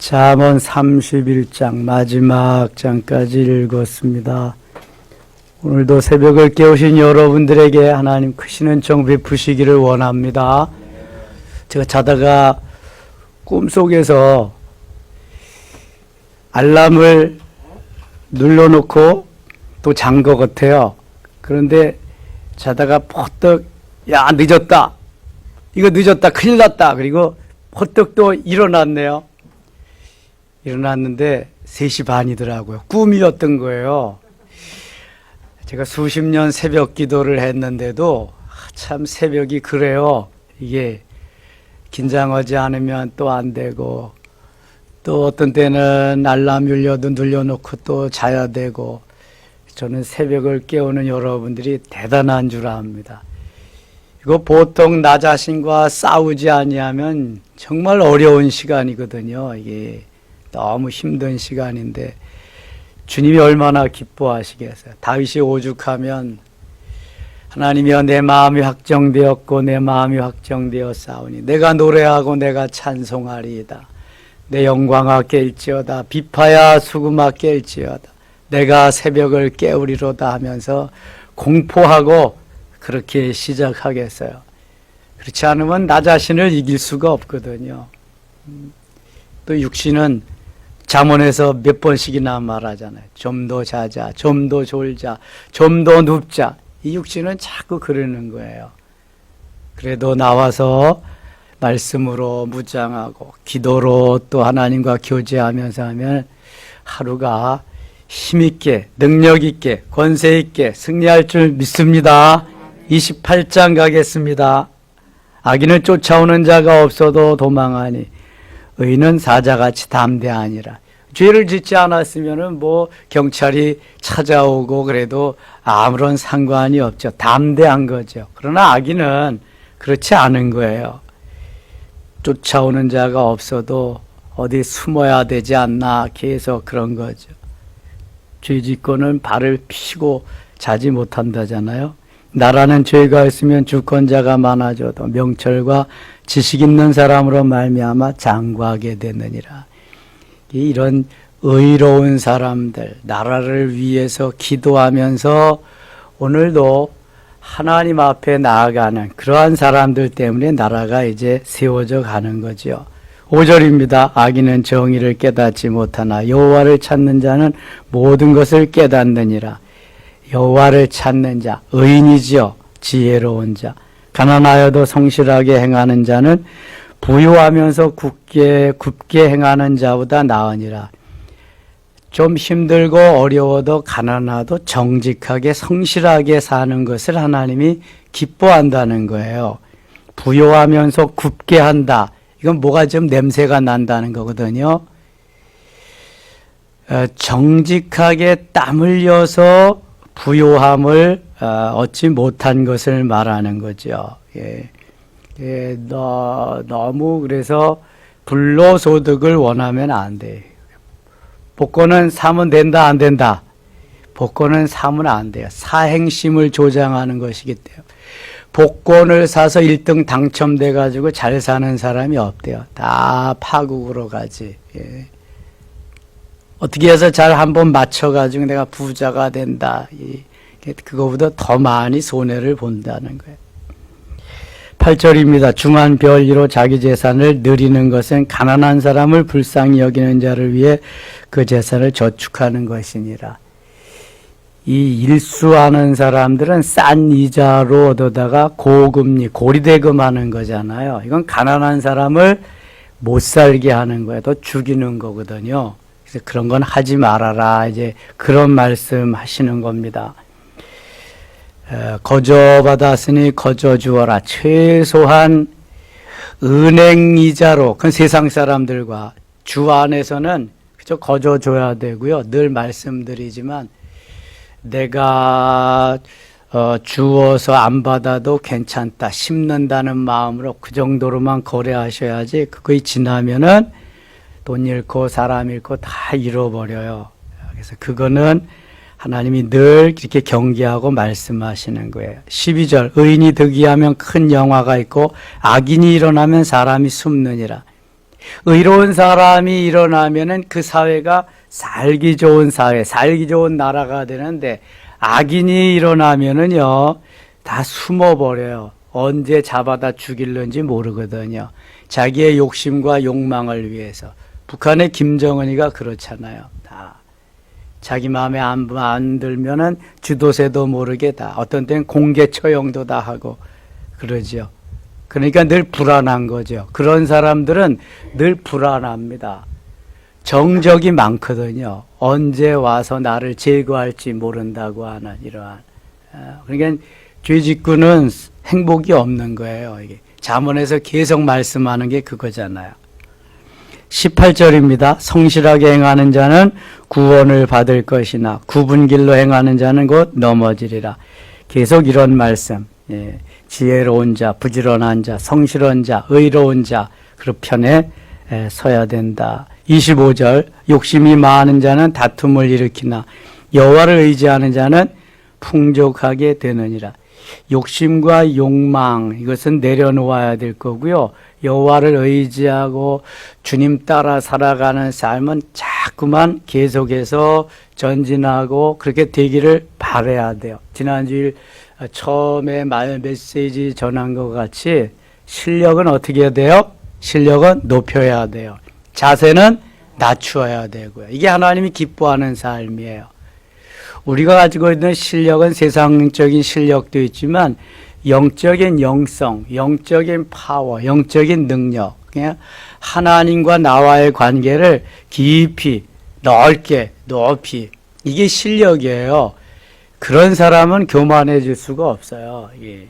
잠언 31장 마지막 장까지 읽었습니다. 오늘도 새벽을 깨우신 여러분들에게 하나님 크신 은총 베푸시기를 원합니다. 제가 자다가 꿈속에서 알람을 눌러놓고 또 잔 것 같아요. 그런데 자다가 퍼뜩 야 늦었다, 이거 늦었다, 큰일 났다. 그리고 퍼뜩 또 일어났네요. 일어났는데 3시 반이더라고요. 꿈이었던 거예요. 제가 수십 년 새벽 기도를 했는데도 참 새벽이 그래요. 이게 긴장하지 않으면 또 안 되고, 또 어떤 때는 알람 울려도 눌려놓고 또 자야 되고. 저는 새벽을 깨우는 여러분들이 대단한 줄 압니다. 이거 보통 나 자신과 싸우지 아니하면 정말 어려운 시간이거든요. 이게 너무 힘든 시간인데 주님이 얼마나 기뻐하시겠어요. 다윗이 오죽하면 하나님이여 내 마음이 확정되었고 내 마음이 확정되었사오니 내가 노래하고 내가 찬송하리이다. 내 영광아 깰지어다. 비파야 수금아 깰지어다. 내가 새벽을 깨우리로다 하면서 공포하고 그렇게 시작하겠어요. 그렇지 않으면 나 자신을 이길 수가 없거든요. 또 육신은 잠언에서 몇 번씩이나 말하잖아요. 좀 더 자자, 좀 더 졸자, 좀 더 눕자. 이 육신은 자꾸 그러는 거예요. 그래도 나와서 말씀으로 무장하고 기도로 또 하나님과 교제하면서 하면 하루가 힘있게, 능력있게, 권세있게 승리할 줄 믿습니다. 28장 가겠습니다. 악인을 쫓아오는 자가 없어도 도망하니 의인은 사자같이 담대하니라. 죄를 짓지 않았으면 뭐 경찰이 찾아오고 그래도 아무런 상관이 없죠. 담대한 거죠. 그러나 악인은 그렇지 않은 거예요. 쫓아오는 자가 없어도 어디 숨어야 되지 않나, 계속 그런 거죠. 죄 짓고는 발을 피고 자지 못한다잖아요. 나라는 죄가 있으면 주권자가 많아져도 명철과 지식 있는 사람으로 말미암아 장구하게 되느니라. 이런 의로운 사람들, 나라를 위해서 기도하면서 오늘도 하나님 앞에 나아가는 그러한 사람들 때문에 나라가 이제 세워져 가는 거죠. 5절입니다. 악인은 정의를 깨닫지 못하나 여호와를 찾는 자는 모든 것을 깨닫느니라. 여호와를 찾는 자, 의인이지요. 지혜로운 자. 가난하여도 성실하게 행하는 자는 부유하면서 굽게 행하는 자보다 나으니라. 좀 힘들고 어려워도 가난하도 정직하게 성실하게 사는 것을 하나님이 기뻐한다는 거예요. 부유하면서 굽게 한다. 이건 뭐가 좀 냄새가 난다는 거거든요. 정직하게 땀 흘려서 부요함을 얻지 못한 것을 말하는 거죠. 너무 그래서 불로소득을 원하면 안 돼. 복권은 사면 된다, 안 된다? 복권은 사면 안 돼요. 사행심을 조장하는 것이기 때문에. 복권을 사서 1등 당첨돼가지고 잘 사는 사람이 없대요. 다 파국으로 가지. 예. 어떻게 해서 잘 한번 맞춰가지고 내가 부자가 된다. 그거보다 더 많이 손해를 본다는 거예요. 8절입니다. 중한 별리로 자기 재산을 누리는 것은 가난한 사람을 불쌍히 여기는 자를 위해 그 재산을 저축하는 것이니라. 이 일수하는 사람들은 싼 이자로 얻어다가 고금리, 고리대금하는 거잖아요. 이건 가난한 사람을 못 살게 하는 거예요. 또 죽이는 거거든요. 그래서 그런 건 하지 말아라. 이제 그런 말씀 하시는 겁니다. 거저 받았으니 거저 주어라. 최소한 은행 이자로, 그건 세상 사람들과 주 안에서는 그저 거저 줘야 되고요. 늘 말씀드리지만 내가 주어서 안 받아도 괜찮다, 심는다는 마음으로 그 정도로만 거래하셔야지, 그거이 지나면은 돈 잃고 사람 잃고 다 잃어버려요. 그래서 그거는 하나님이 늘 이렇게 경계하고 말씀하시는 거예요. 12절, 의인이 득이하면 큰 영화가 있고 악인이 일어나면 사람이 숨느니라. 의로운 사람이 일어나면은 그 사회가 살기 좋은 사회, 살기 좋은 나라가 되는데, 악인이 일어나면은요, 다 숨어버려요. 언제 잡아다 죽일는지 모르거든요. 자기의 욕심과 욕망을 위해서. 북한의 김정은이가 그렇잖아요. 다 자기 마음에 안 들면은 주도세도 모르게 다 어떤 때는 공개 처형도 다 하고 그러죠. 그러니까 늘 불안한 거죠. 그런 사람들은 늘 불안합니다. 정적이 많거든요. 언제 와서 나를 제거할지 모른다고 하는 이러한. 그러니까 죄짓고는 행복이 없는 거예요. 이게 잠언에서 계속 말씀하는 게 그거잖아요. 18절입니다. 성실하게 행하는 자는 구원을 받을 것이나 굽은 길로 행하는 자는 곧 넘어지리라. 계속 이런 말씀. 예. 지혜로운 자, 부지런한 자, 성실한 자, 의로운 자 그 편에 서야 된다. 25절 욕심이 많은 자는 다툼을 일으키나 여호와를 의지하는 자는 풍족하게 되느니라. 욕심과 욕망 이것은 내려놓아야 될 거고요. 여호와를 의지하고 주님 따라 살아가는 삶은 자꾸만 계속해서 전진하고 그렇게 되기를 바라야 돼요. 지난주일 처음에 메시지 전한 것 같이 실력은 어떻게 해야 돼요? 실력은 높여야 돼요. 자세는 낮추어야 되고요. 이게 하나님이 기뻐하는 삶이에요. 우리가 가지고 있는 실력은 세상적인 실력도 있지만 영적인 영성, 영적인 파워, 영적인 능력, 그냥 하나님과 나와의 관계를 깊이, 넓게, 높이 이게 실력이에요. 그런 사람은 교만해질 수가 없어요. 예.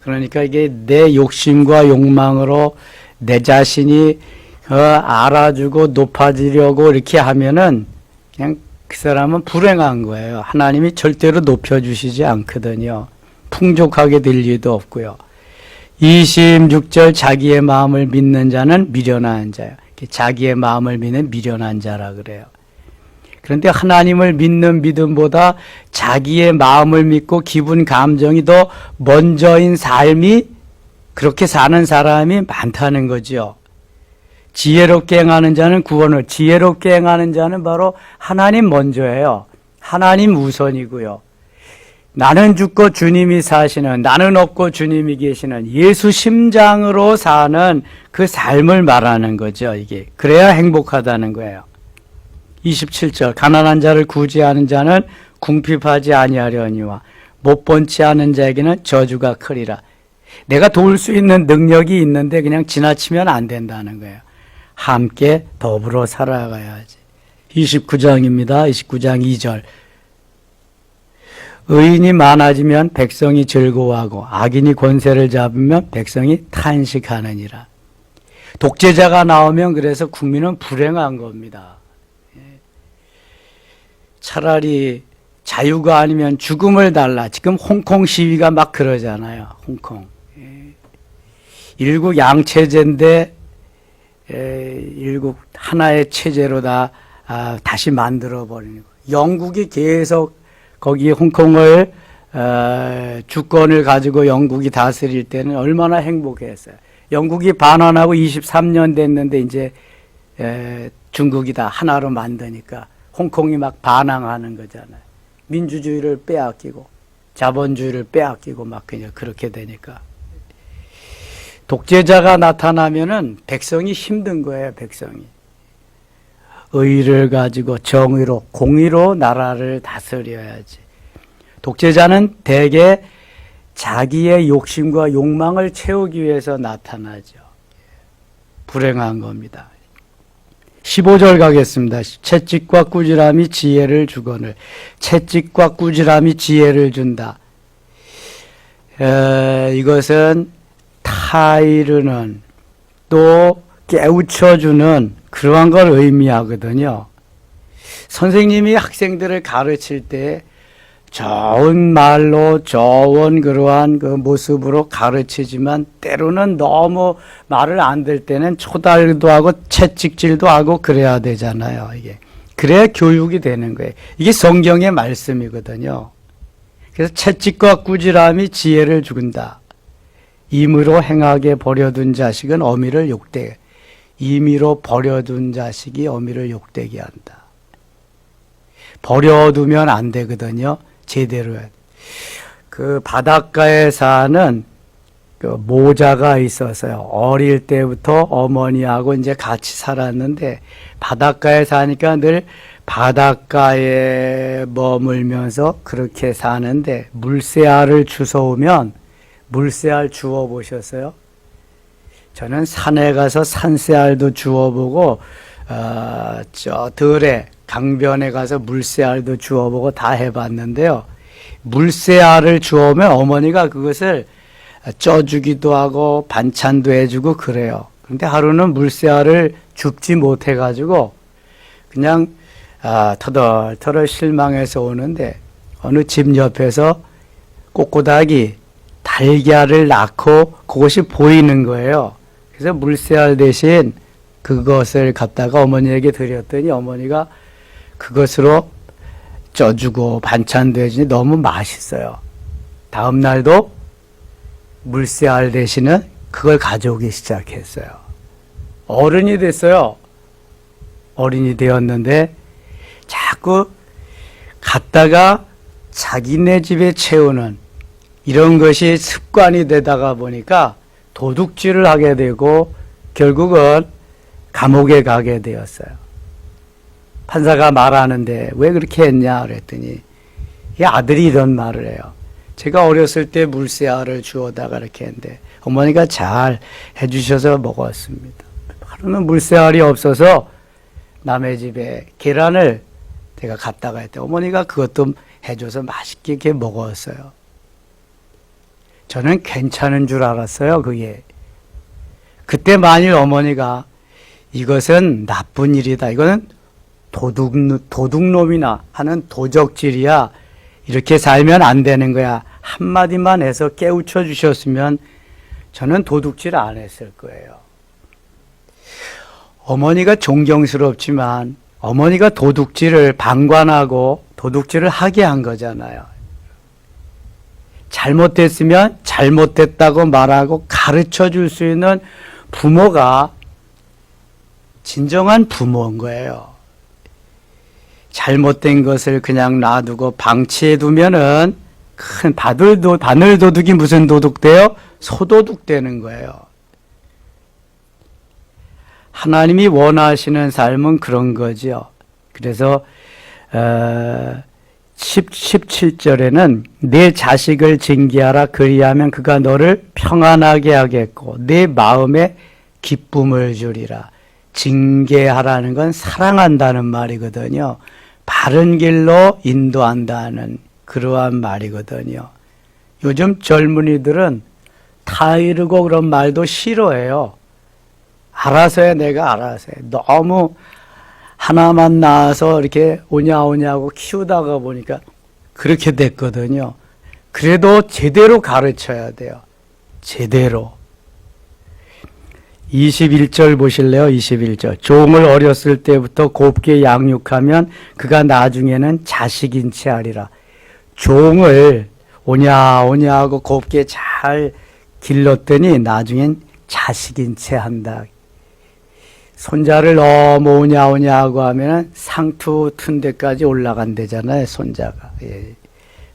그러니까 이게 내 욕심과 욕망으로 내 자신이 알아주고 높아지려고 이렇게 하면은 그냥 그 사람은 불행한 거예요. 하나님이 절대로 높여주시지 않거든요. 풍족하게 될 리도 없고요. 26절 자기의 마음을 믿는 자는 미련한 자예요. 자기의 마음을 믿는 미련한 자라 그래요. 그런데 하나님을 믿는 믿음보다 자기의 마음을 믿고 기분 감정이 더 먼저인 삶이 그렇게 사는 사람이 많다는 거죠. 지혜롭게 행하는 자는 구원을, 지혜롭게 행하는 자는 바로 하나님 먼저예요. 하나님 우선이고요. 나는 죽고 주님이 사시는, 나는 없고 주님이 계시는 예수 심장으로 사는 그 삶을 말하는 거죠. 이게 그래야 행복하다는 거예요. 27절 가난한 자를 구제하는 자는 궁핍하지 아니하려니와 못 본치 않은 자에게는 저주가 크리라. 내가 도울 수 있는 능력이 있는데 그냥 지나치면 안 된다는 거예요. 함께 더불어 살아가야지. 29장입니다. 29장 2절 의인이 많아지면 백성이 즐거워하고 악인이 권세를 잡으면 백성이 탄식하느니라. 독재자가 나오면 그래서 국민은 불행한 겁니다. 차라리 자유가 아니면 죽음을 달라. 지금 홍콩 시위가 막 그러잖아요. 홍콩. 일국 양체제인데 일국 하나의 체제로 다시 만들어버리는 거예요. 영국이 계속 거기 홍콩을 주권을 가지고 영국이 다스릴 때는 얼마나 행복했어요. 영국이 반환하고 23년 됐는데 이제 중국이 다 하나로 만드니까 홍콩이 막 반항하는 거잖아요. 민주주의를 빼앗기고 자본주의를 빼앗기고 막 그냥 그렇게 되니까 독재자가 나타나면은 백성이 힘든 거예요. 백성이 의를 가지고 정의로 공의로 나라를 다스려야지. 독재자는 대개 자기의 욕심과 욕망을 채우기 위해서 나타나죠. 불행한 겁니다. 15절 가겠습니다. 채찍과 꾸지람이 지혜를 주거늘. 채찍과 꾸지람이 지혜를 준다. 이것은 타이르는 또 깨우쳐주는 그러한 걸 의미하거든요. 선생님이 학생들을 가르칠 때 좋은 말로 좋은 그러한 그 모습으로 가르치지만 때로는 너무 말을 안 들 때는 초달도 하고 채찍질도 하고 그래야 되잖아요. 이게 그래야 교육이 되는 거예요. 이게 성경의 말씀이거든요. 그래서 채찍과 꾸지람이 지혜를 준다. 임의로 행하게 버려둔 자식은 어미를 욕돼. 임의로 버려둔 자식이 어미를 욕되게 한다. 버려두면 안 되거든요. 제대로 해야 돼. 그 바닷가에 사는 그 모자가 있어서요. 어릴 때부터 어머니하고 이제 같이 살았는데 바닷가에 사니까 늘 바닷가에 머물면서 그렇게 사는데 물새알을 주워오면 물새알 주워 보셨어요? 저는 산에 가서 산새알도 주워보고 저 들에 강변에 가서 물새알도 주워보고 다 해봤는데요. 물새알을 주워오면 어머니가 그것을 쪄주기도 하고 반찬도 해주고 그래요. 그런데 하루는 물새알을 줍지 못해가지고 그냥 터덜터덜 실망해서 오는데 어느 집 옆에서 꼬꼬닥이 달걀을 낳고 그것이 보이는 거예요. 그래서 물새알 대신 그것을 갖다가 어머니에게 드렸더니 어머니가 그것으로 쪄주고 반찬도 해주니 너무 맛있어요. 다음 날도 물새알 대신은 그걸 가져오기 시작했어요. 어른이 됐어요. 어른이 되었는데 자꾸 갔다가 자기네 집에 채우는 이런 것이 습관이 되다가 보니까 도둑질을 하게 되고 결국은 감옥에 가게 되었어요. 판사가 말하는데 왜 그렇게 했냐 그랬더니 이 아들이 이런 말을 해요. 제가 어렸을 때 물새알을 주워다가 이렇게 했는데 어머니가 잘 해주셔서 먹었습니다. 하루는 물새알이 없어서 남의 집에 계란을 제가 갖다가 했대. 어머니가 그것도 해줘서 맛있게 이렇게 먹었어요. 저는 괜찮은 줄 알았어요, 그게. 그때 만일 어머니가 이것은 나쁜 일이다. 이거는 도둑놈이나 하는 도적질이야. 이렇게 살면 안 되는 거야. 한마디만 해서 깨우쳐 주셨으면 저는 도둑질 안 했을 거예요. 어머니가 존경스럽지만 어머니가 도둑질을 방관하고 도둑질을 하게 한 거잖아요. 잘못됐으면 잘못됐다고 말하고 가르쳐 줄 수 있는 부모가 진정한 부모인 거예요. 잘못된 것을 그냥 놔두고 방치해 두면은 큰 바늘도둑이 무슨 도둑돼요? 소도둑 되는 거예요. 하나님이 원하시는 삶은 그런 거죠. 그래서 17절에는 내 자식을 징계하라 그리하면 그가 너를 평안하게 하겠고 내 마음에 기쁨을 주리라. 징계하라는 건 사랑한다는 말이거든요. 바른 길로 인도한다는 그러한 말이거든요. 요즘 젊은이들은 타이르고 그런 말도 싫어해요. 알아서 해, 내가 알아서 해. 너무 하나만 낳아서 이렇게 오냐오냐고 키우다가 보니까 그렇게 됐거든요. 그래도 제대로 가르쳐야 돼요. 제대로. 21절 보실래요? 21절. 종을 어렸을 때부터 곱게 양육하면 그가 나중에는 자식인 채 하리라. 종을 오냐 하고 곱게 잘 길렀더니 나중엔 자식인 채 한다. 손자를 너무 오냐 하고 하면 상투 튼 데까지 올라간대잖아요, 손자가. 예.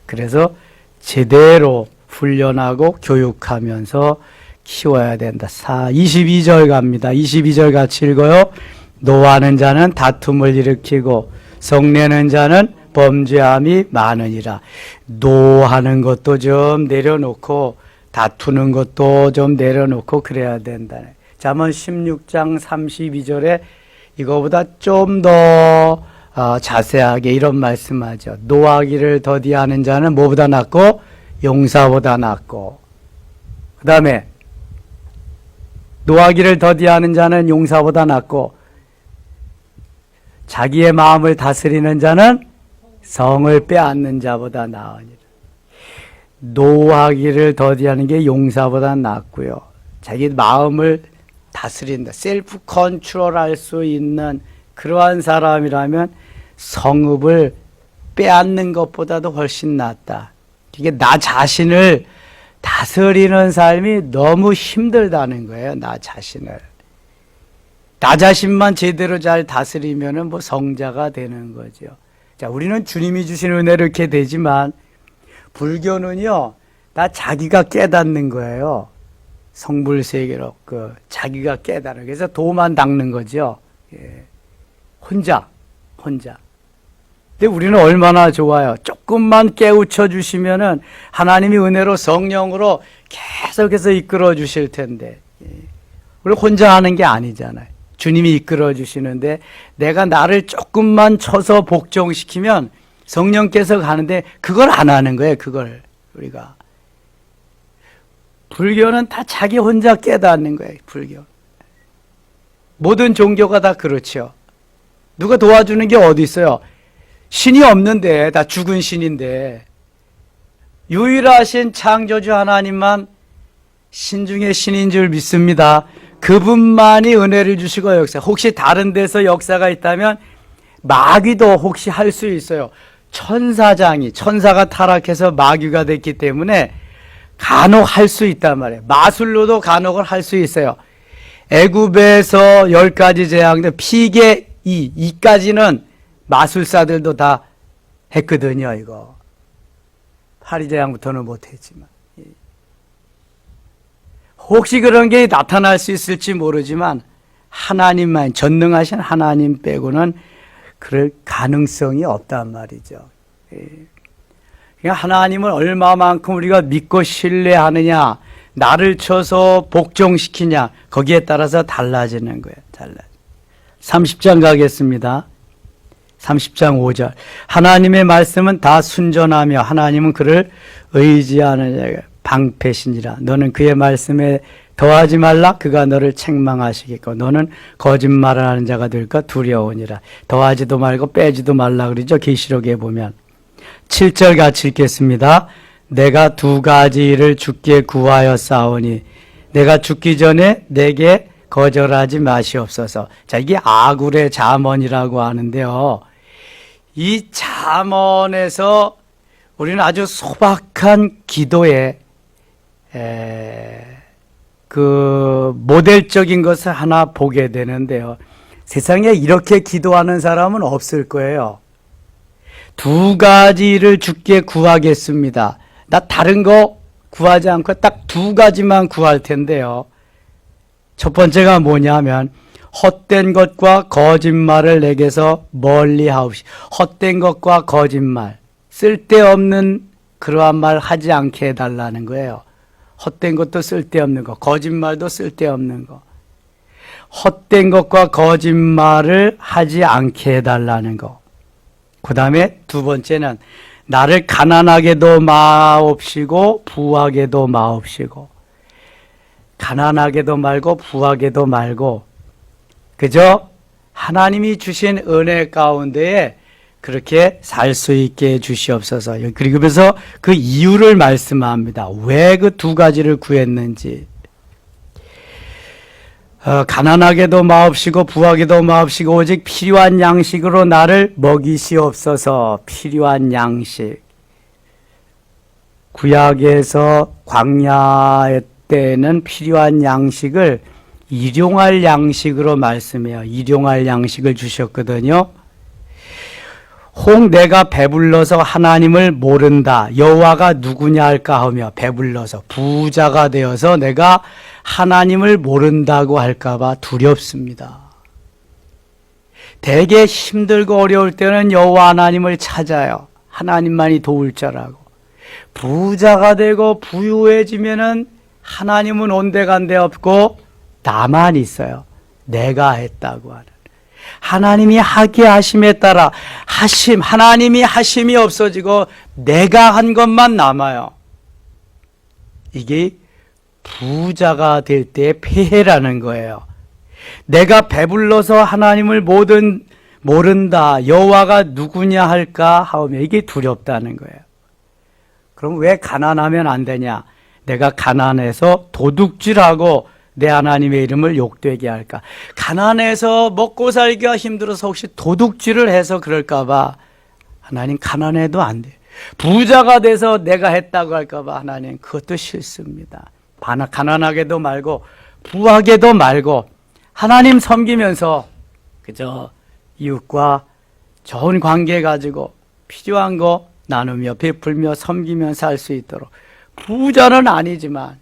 그래서 제대로 훈련하고 교육하면서 키워야 된다. 22절 갑니다. 22절 같이 읽어요. 노하는 자는 다툼을 일으키고 성내는 자는 범죄함이 많으니라. 노하는 것도 좀 내려놓고 다투는 것도 좀 내려놓고 그래야 된다. 잠언 16장 32절에 이거보다 좀 더 자세하게 이런 말씀하죠. 노하기를 더디하는 자는 뭐보다 낫고 용사보다 낫고, 그 다음에 노하기를 더디하는 자는 용사보다 낫고 자기의 마음을 다스리는 자는 성을 빼앗는 자보다 나으니라. 노하기를 더디하는 게 용사보다 낫고요. 자기 마음을 다스린다. 셀프 컨트롤할 수 있는 그러한 사람이라면 성읍을 빼앗는 것보다도 훨씬 낫다. 이게 나 자신을 다스리는 삶이 너무 힘들다는 거예요. 나 자신을. 나 자신만 제대로 잘 다스리면은 뭐 성자가 되는 거죠. 자, 우리는 주님이 주신 은혜로 이렇게 되지만 불교는요, 다 자기가 깨닫는 거예요. 성불세계로 자기가 깨달아. 그래서 도만 닦는 거죠. 예. 혼자. 근데 우리는 얼마나 좋아요. 조금만 깨우쳐 주시면은 하나님이 은혜로 성령으로 계속해서 이끌어 주실 텐데. 예. 우리 혼자 하는 게 아니잖아요. 주님이 이끌어 주시는데 내가 나를 조금만 쳐서 복종시키면 성령께서 가는데 그걸 안 하는 거예요. 그걸 우리가. 불교는 다 자기 혼자 깨닫는 거예요. 불교. 모든 종교가 다 그렇죠. 누가 도와주는 게 어디 있어요? 신이 없는데, 다 죽은 신인데, 유일하신 창조주 하나님만 신 중에 신인 줄 믿습니다. 그분만이 은혜를 주시고 역사. 혹시 다른 데서 역사가 있다면 마귀도 혹시 할 수 있어요. 천사가 타락해서 마귀가 됐기 때문에 간혹 할 수 있단 말이에요. 마술로도 간혹을 할 수 있어요. 애굽에서 10가지 재앙들, 피계 2까지는 마술사들도 다 했거든요, 이거. 파리재앙부터는 못했지만. 혹시 그런 게 나타날 수 있을지 모르지만, 하나님만, 전능하신 하나님 빼고는 그럴 가능성이 없단 말이죠. 그러니까 하나님을 얼마만큼 우리가 믿고 신뢰하느냐, 나를 쳐서 복종시키냐, 거기에 따라서 달라지는 거예요. 30장 가겠습니다. 30장 5절. 하나님의 말씀은 다 순전하며 하나님은 그를 의지하는 자가 방패신이라. 너는 그의 말씀에 더하지 말라. 그가 너를 책망하시겠고 너는 거짓말을 하는 자가 될까 두려우니라. 더하지도 말고 빼지도 말라 그러죠. 계시록에 보면. 7절 같이 읽겠습니다. 내가 2가지를 주께 구하여 싸우니 내가 죽기 전에 내게 거절하지 마시옵소서. 자, 이게 아굴의 잠언이라고 하는데요. 이 잠언에서 우리는 아주 소박한 기도에 그 모델적인 것을 하나 보게 되는데요. 세상에 이렇게 기도하는 사람은 없을 거예요. 2가지를 주께 구하겠습니다. 나 다른 거 구하지 않고 딱 2가지만 구할 텐데요. 첫 번째가 뭐냐면 헛된 것과 거짓말을 내게서 멀리 하옵시. 헛된 것과 거짓말, 쓸데없는 그러한 말 하지 않게 해달라는 거예요. 헛된 것도 쓸데없는 거, 거짓말도 쓸데없는 거. 헛된 것과 거짓말을 하지 않게 해달라는 거. 그 다음에 2번째는 나를 가난하게도 마옵시고 부하게도 마옵시고. 가난하게도 말고 부하게도 말고 그저 하나님이 주신 은혜 가운데에 그렇게 살 수 있게 해 주시옵소서. 그러면서 그 이유를 말씀합니다. 왜 그 2가지를 구했는지. 가난하게도 마옵시고 부하게도 마옵시고 오직 필요한 양식으로 나를 먹이시옵소서. 필요한 양식. 구약에서 광야에 때는 필요한 양식을 일용할 양식으로 말씀해요. 일용할 양식을 주셨거든요. 혹 내가 배불러서 하나님을 모른다. 여호와가 누구냐 할까 하며 배불러서 부자가 되어서 내가 하나님을 모른다고 할까 봐 두렵습니다. 되게 힘들고 어려울 때는 여호와 하나님을 찾아요. 하나님만이 도울 자라고. 부자가 되고 부유해지면은 하나님은 온데간데 없고 나만 있어요. 내가 했다고 하는. 하나님이 하게 하심에 따라 하나님이 하심이 없어지고 내가 한 것만 남아요. 이게 부자가 될 때의 폐해라는 거예요. 내가 배불러서 하나님을 모른다. 여호와가 누구냐 할까 하면 이게 두렵다는 거예요. 그럼 왜 가난하면 안 되냐? 내가 가난해서 도둑질하고 내 하나님의 이름을 욕되게 할까? 가난해서 먹고 살기가 힘들어서 혹시 도둑질을 해서 그럴까 봐 하나님 가난해도 안 돼. 부자가 돼서 내가 했다고 할까 봐 하나님 그것도 싫습니다. 가난하게도 말고 부하게도 말고 하나님 섬기면서 그저 이웃과 좋은 관계 가지고 필요한 거 나누며 베풀며 섬기며 살 수 있도록, 부자는 아니지만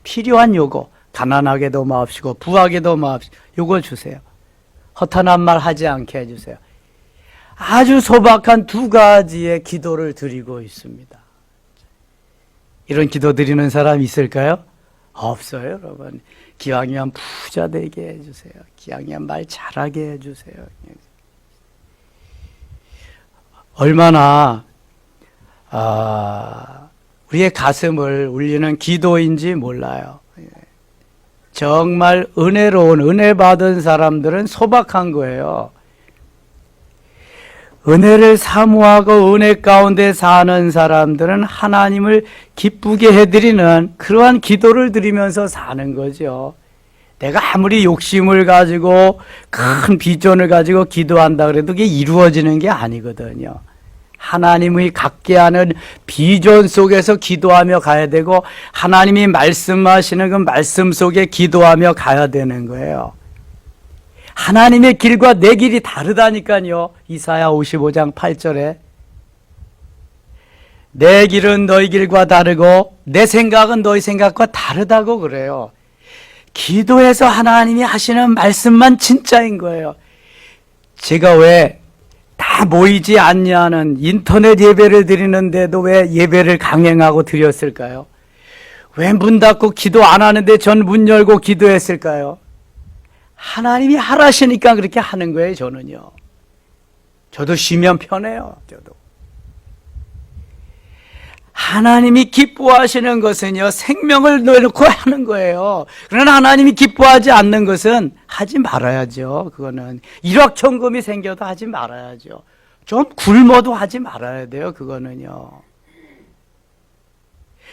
필요한 요거, 가난하게도 마옵시고 부하게도 마옵시고 요걸 주세요. 허탄한 말 하지 않게 해주세요. 아주 소박한 두 가지의 기도를 드리고 있습니다. 이런 기도 드리는 사람 있을까요? 없어요, 여러분. 기왕이면 부자 되게 해주세요. 기왕이면 말 잘하게 해주세요. 얼마나 우리의 가슴을 울리는 기도인지 몰라요. 정말 은혜로운, 은혜 받은 사람들은 소박한 거예요. 은혜를 사모하고 은혜 가운데 사는 사람들은 하나님을 기쁘게 해드리는 그러한 기도를 드리면서 사는 거죠. 내가 아무리 욕심을 가지고 큰 비전을 가지고 기도한다 그래도 그게 이루어지는 게 아니거든요. 하나님이 갖게 하는 비전 속에서 기도하며 가야 되고, 하나님이 말씀하시는 그 말씀 속에 기도하며 가야 되는 거예요. 하나님의 길과 내 길이 다르다니까요. 이사야 55장 8절에 내 길은 너희 길과 다르고 내 생각은 너희 생각과 다르다고 그래요. 기도해서 하나님이 하시는 말씀만 진짜인 거예요. 제가 왜 다 모이지 않냐는 인터넷 예배를 드리는데도 왜 예배를 강행하고 드렸을까요? 왜 문 닫고 기도 안 하는데 전 문 열고 기도했을까요? 하나님이 하라시니까 그렇게 하는 거예요, 저는요. 저도 쉬면 편해요, 저도. 하나님이 기뻐하시는 것은요, 생명을 내놓고 하는 거예요. 그러나 하나님이 기뻐하지 않는 것은 하지 말아야죠. 그거는 일확천금이 생겨도 하지 말아야죠. 좀 굶어도 하지 말아야 돼요, 그거는요.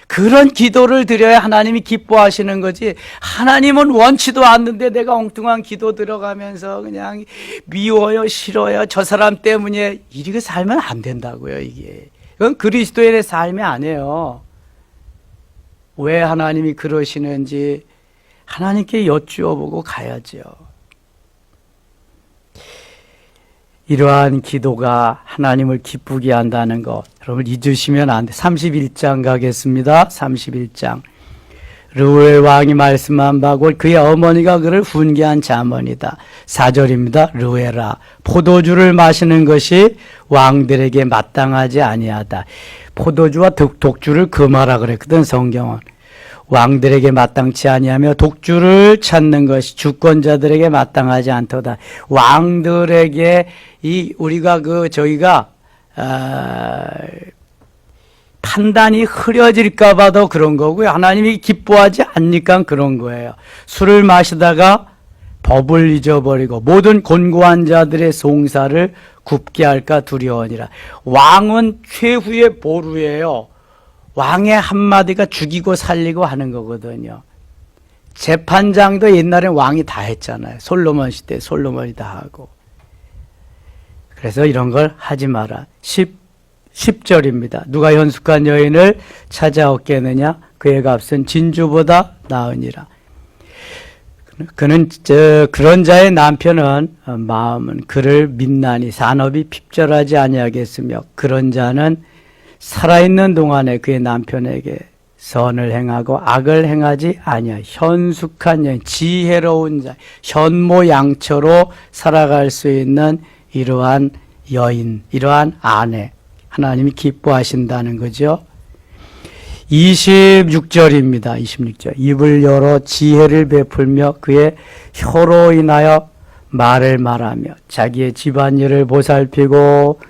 그런 기도를 드려야 하나님이 기뻐하시는 거지, 하나님은 원치도 않는데 내가 엉뚱한 기도 들어가면서 그냥 미워요, 싫어요, 저 사람 때문에 이렇게 살면 안 된다고요, 이게. 이건 그리스도인의 삶이 아니에요. 왜 하나님이 그러시는지 하나님께 여쭈어보고 가야죠. 이러한 기도가 하나님을 기쁘게 한다는 것, 여러분 잊으시면 안 돼. 31장 가겠습니다. 31장. 르우엘 왕이 말씀한 바고 그의 어머니가 그를 훈계한 자문이다. 4절입니다. 르우엘아, 포도주를 마시는 것이 왕들에게 마땅하지 아니하다. 포도주와 독주를 금하라 그랬거든, 성경은. 왕들에게 마땅치 아니하며 독주를 찾는 것이 주권자들에게 마땅하지 않도다. 왕들에게 저희가 판단이 흐려질까 봐도 그런 거고요. 하나님이 기뻐하지 않으니까 그런 거예요. 술을 마시다가 법을 잊어버리고 모든 곤고한 자들의 송사를 굽게 할까 두려우니라. 왕은 최후의 보루예요. 왕의 한마디가 죽이고 살리고 하는 거거든요. 재판장도 옛날에 왕이 다 했잖아요. 솔로몬 시대 솔로몬이 다 하고. 그래서 이런 걸 하지 마라. 10절입니다. 누가 현숙한 여인을 찾아오겠느냐? 그의 값은 진주보다 나으니라. 그는 그런 자의 남편은 마음은 그를 믿나니 산업이 핍절하지 아니하겠으며 그런 자는 살아있는 동안에 그의 남편에게 선을 행하고 악을 행하지 아니하. 현숙한 여인, 지혜로운 자, 현모양처로 살아갈 수 있는 이러한 여인, 이러한 아내, 하나님이 기뻐하신다는 거죠. 26절입니다. 26절. 입을 열어 지혜를 베풀며 그의 혀로 인하여 말을 말하며 자기의 집안일을 보살피고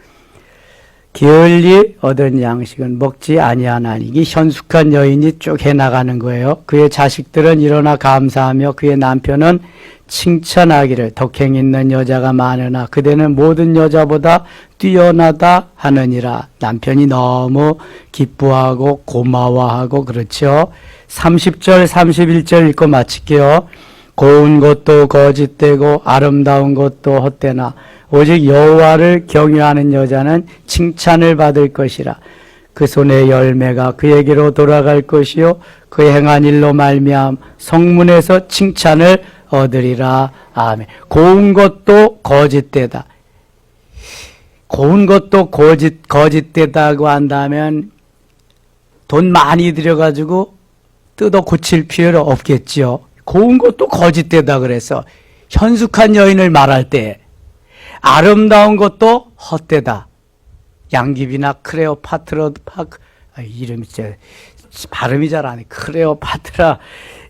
게을리 얻은 양식은 먹지 아니하나니. 이게 현숙한 여인이 쭉 해나가는 거예요. 그의 자식들은 일어나 감사하며 그의 남편은 칭찬하기를 덕행 있는 여자가 많으나 그대는 모든 여자보다 뛰어나다 하느니라. 남편이 너무 기뻐하고 고마워하고 그렇죠. 30절 31절 읽고 마칠게요. 고운 것도 거짓되고 아름다운 것도 헛되나 오직 여호와를 경외하는 여자는 칭찬을 받을 것이라. 그 손의 열매가 그에게로 돌아갈 것이요 그 행한 일로 말미암 성문에서 칭찬을 얻으리라. 아멘. 고운 것도 거짓되다. 고운 것도 거짓되다고 한다면 돈 많이 들여가지고 뜯어 고칠 필요 없겠지요. 고운 것도 거짓되다 그래서 현숙한 여인을 말할 때 아름다운 것도 헛되다. 양귀비나 크레오파트라, 이름이 발음이 잘 안 해. 크레오파트라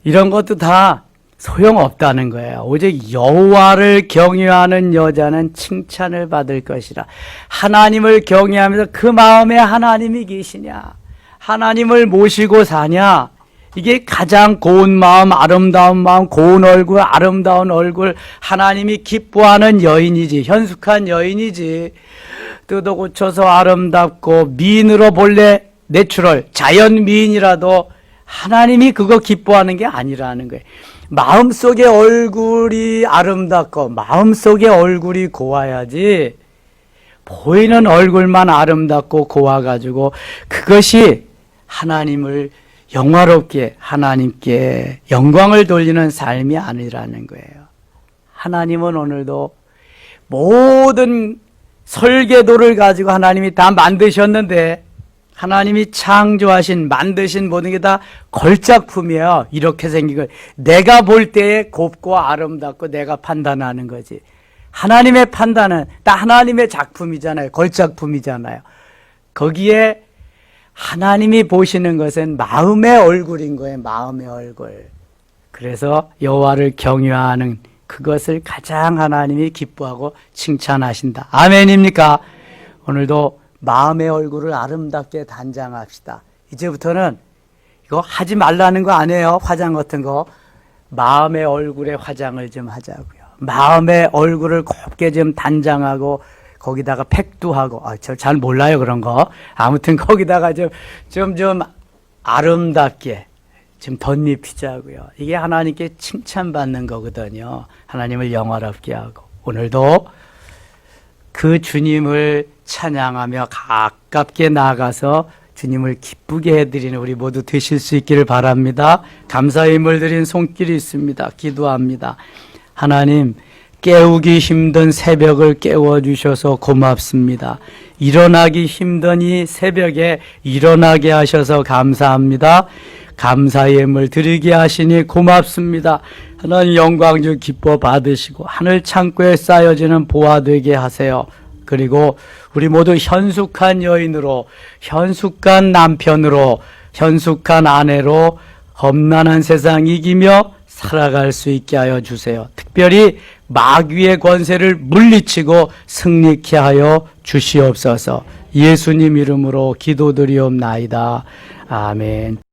이런 것도 다 소용없다는 거예요. 오직 여호와를 경외하는 여자는 칭찬을 받을 것이라. 하나님을 경외하면서 그 마음에 하나님이 계시냐, 하나님을 모시고 사냐, 이게 가장 고운 마음, 아름다운 마음, 고운 얼굴, 아름다운 얼굴, 하나님이 기뻐하는 여인이지, 현숙한 여인이지. 뜯어 고쳐서 아름답고 미인으로 본래 내추럴 자연 미인이라도 하나님이 그거 기뻐하는 게 아니라는 거예요. 마음속의 얼굴이 아름답고 마음속의 얼굴이 고와야지, 보이는 얼굴만 아름답고 고와가지고 그것이 하나님을 영화롭게, 하나님께 영광을 돌리는 삶이 아니라는 거예요. 하나님은 오늘도 모든 설계도를 가지고 하나님이 다 만드셨는데, 하나님이 창조하신, 만드신 모든 게 다 걸작품이에요. 이렇게 생긴 걸 내가 볼 때에 곱고 아름답고 내가 판단하는 거지. 하나님의 판단은 다 하나님의 작품이잖아요. 걸작품이잖아요. 거기에 하나님이 보시는 것은 마음의 얼굴인 거예요. 마음의 얼굴. 그래서 여호와를 경외하는 그것을 가장 하나님이 기뻐하고 칭찬하신다. 아멘입니까? 오늘도 마음의 얼굴을 아름답게 단장합시다. 이제부터는 이거 하지 말라는 거 아니에요. 화장 같은 거. 마음의 얼굴에 화장을 좀 하자고요. 마음의 얼굴을 곱게 좀 단장하고 거기다가 팩도 하고, 저 잘 몰라요 그런 거. 아무튼 거기다가 좀 아름답게 좀 덧입히자고요. 이게 하나님께 칭찬받는 거거든요. 하나님을 영화롭게 하고. 오늘도 그 주님을 찬양하며 가깝게 나아가서 주님을 기쁘게 해드리는 우리 모두 되실 수 있기를 바랍니다. 감사의 힘을 드린 손길이 있습니다. 기도합니다. 하나님, 깨우기 힘든 새벽을 깨워주셔서 고맙습니다. 일어나기 힘든 이 새벽에 일어나게 하셔서 감사합니다. 감사의 힘을 드리게 하시니 고맙습니다. 하나님 영광 주 기뻐 받으시고 하늘 창고에 쌓여지는 보화 되게 하세요. 그리고 우리 모두 현숙한 여인으로, 현숙한 남편으로, 현숙한 아내로 험난한 세상 이기며 살아갈 수 있게 하여 주세요. 특별히 마귀의 권세를 물리치고 승리케 하여 주시옵소서. 예수님 이름으로 기도드리옵나이다. 아멘.